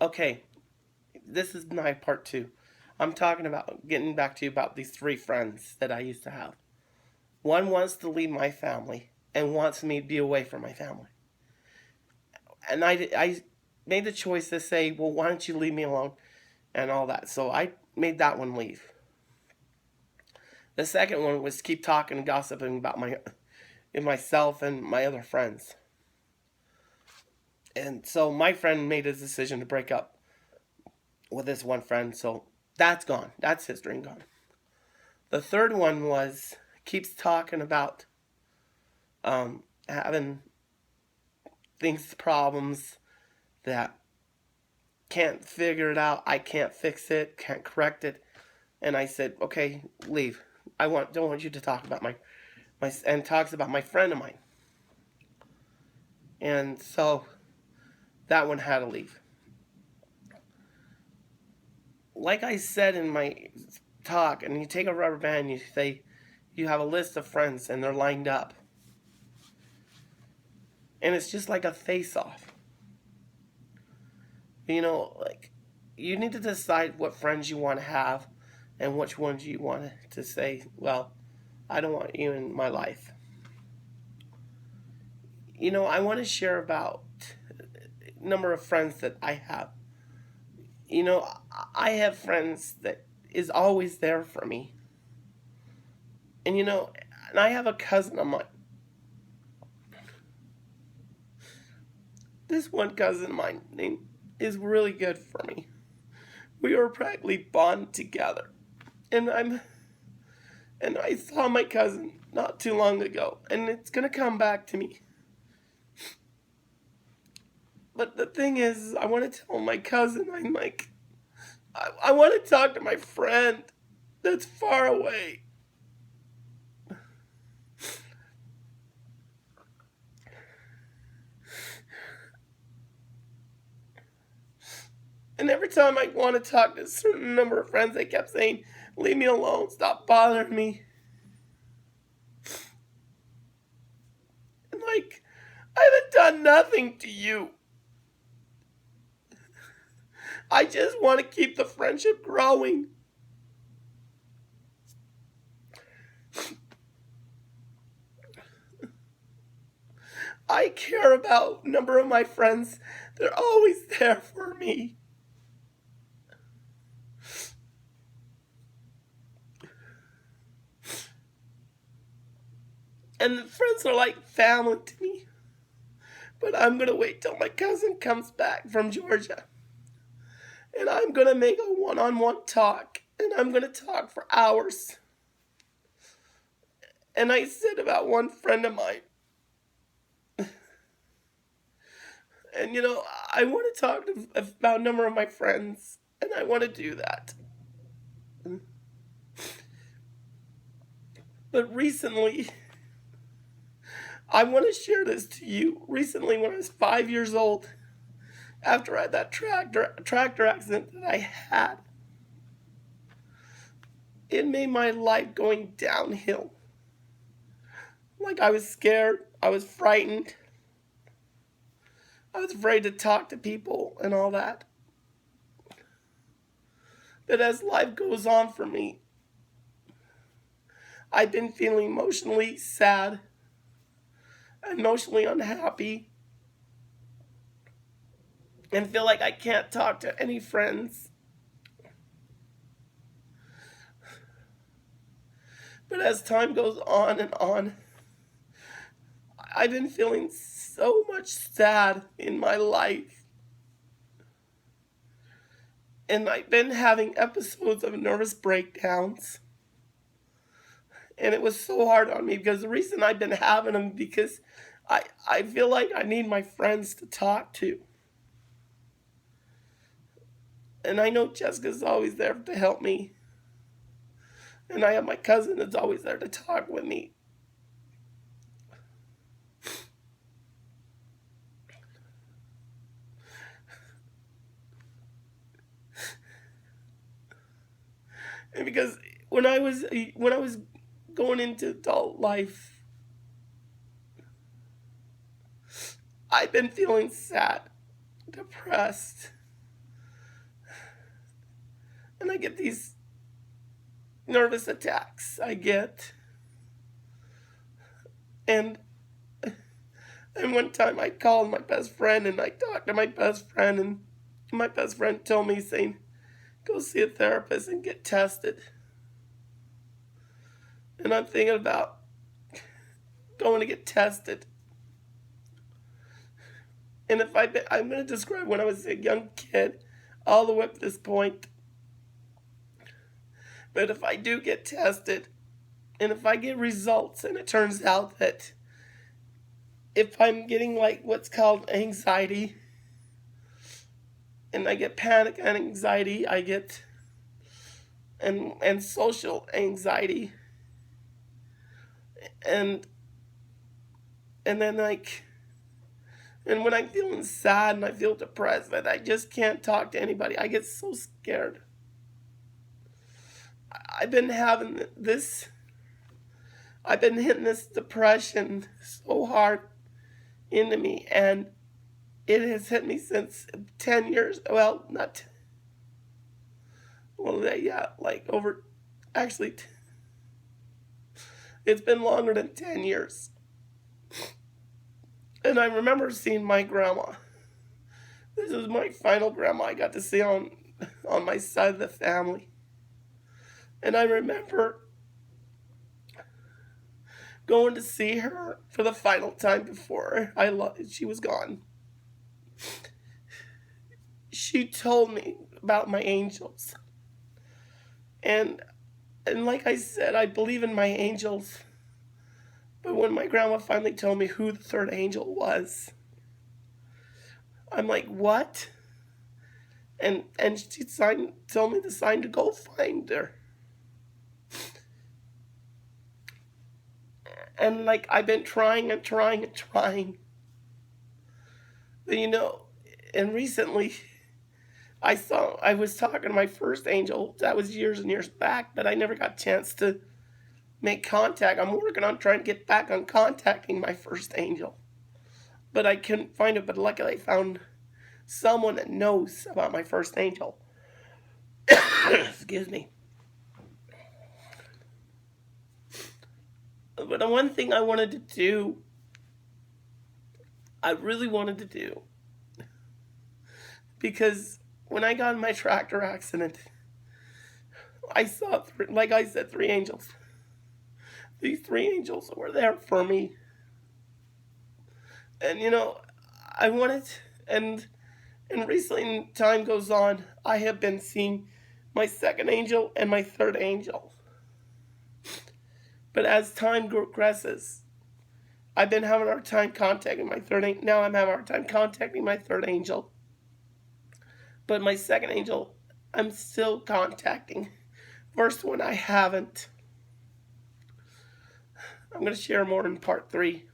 Okay, this is my part two. I'm talking about getting back to you about these three friends that I used to have. One wants to leave my family and wants me to be away from my family. And I made the choice to say, well, why don't you leave me alone and all that. So I made that one leave. The second one was keep talking and gossiping about myself and my other friends. And so my friend made a decision to break up with this one friend. So that's gone. That's history and gone. The third one was keeps talking about having things, problems that can't figure it out. I can't fix it, can't correct it. And I said, okay, leave. Don't want you to talk about my and talks about my friend of mine. And so that one had to leave. Like I said in my talk, and you take a rubber band, you say you have a list of friends and they're lined up. And it's just like a face off. Like you need to decide what friends you want to have and which ones you want to say, well, I don't want you in my life. I want to share about a number of friends that I have. I have friends that is always there for me. And I have a cousin of mine. This one cousin of mine is really good for me. We were practically bonded together. And I saw my cousin not too long ago, and it's gonna come back to me. But the thing is, I want to tell my cousin, I'm like, I want to talk to my friend that's far away. And every time I want to talk to a certain number of friends, they kept saying, leave me alone, stop bothering me. And like, I haven't done nothing to you. I just want to keep the friendship growing. I care about a number of my friends. They're always there for me. And the friends are like family to me. But I'm going to wait till my cousin comes back from Georgia. And I'm going to make a one-on-one talk. And I'm going to talk for hours. And I said about one friend of mine. And I want to talk about a number of my friends. And I want to do that. But recently, I want to share this to you. Recently, when I was 5 years old, after I had that tractor accident that I had, it made my life going downhill. Like I was scared, I was frightened, I was afraid to talk to people and all that. But as life goes on for me, I've been feeling emotionally sad, emotionally unhappy, and feel like I can't talk to any friends. But as time goes on and on, I've been feeling so much sad in my life. And I've been having episodes of nervous breakdowns. And it was so hard on me because the reason I've been having them because I feel like I need my friends to talk to. And I know Jessica's always there to help me. And I have my cousin that's always there to talk with me. And because when I was going into adult life, I've been feeling sad, depressed, I get these nervous attacks. And one time I called my best friend and I talked to my best friend, and my best friend told me, saying, go see a therapist and get tested. And I'm thinking about going to get tested. And I'm going to describe when I was a young kid all the way up to this point. But if I do get tested, and if I get results, and it turns out that if I'm getting like what's called anxiety, and I get panic and anxiety, I get and social anxiety, and then like, and when I'm feeling sad and I feel depressed that I just can't talk to anybody, I get so scared. I've been hitting this depression so hard into me, and it has hit me since 10 years. Well, not, well, yeah, like over, actually, it's been longer than 10 years. And I remember seeing my grandma. This is my final grandma I got to see on my side of the family. And I remember going to see her for the final time before she was gone. She told me about my angels. And like I said, I believe in my angels. But when my grandma finally told me who the third angel was, I'm like, what? And she told me the sign to go find her. And like, I've been trying and trying and trying. But and recently I was talking to my first angel. That was years and years back, but I never got a chance to make contact. I'm working on trying to get back on contacting my first angel. But I couldn't find it, but luckily I found someone that knows about my first angel. Excuse me. But the one thing I really wanted to do, because when I got in my tractor accident, I saw, like I said, 3 angels. These 3 angels were there for me. And I wanted, and recently, time goes on, I have been seeing my second angel and my third angel. But as time progresses, I've been having a hard time contacting my third angel. Now I'm having a hard time contacting my third angel. But my second angel, I'm still contacting. First one, I haven't. I'm going to share more in part 3.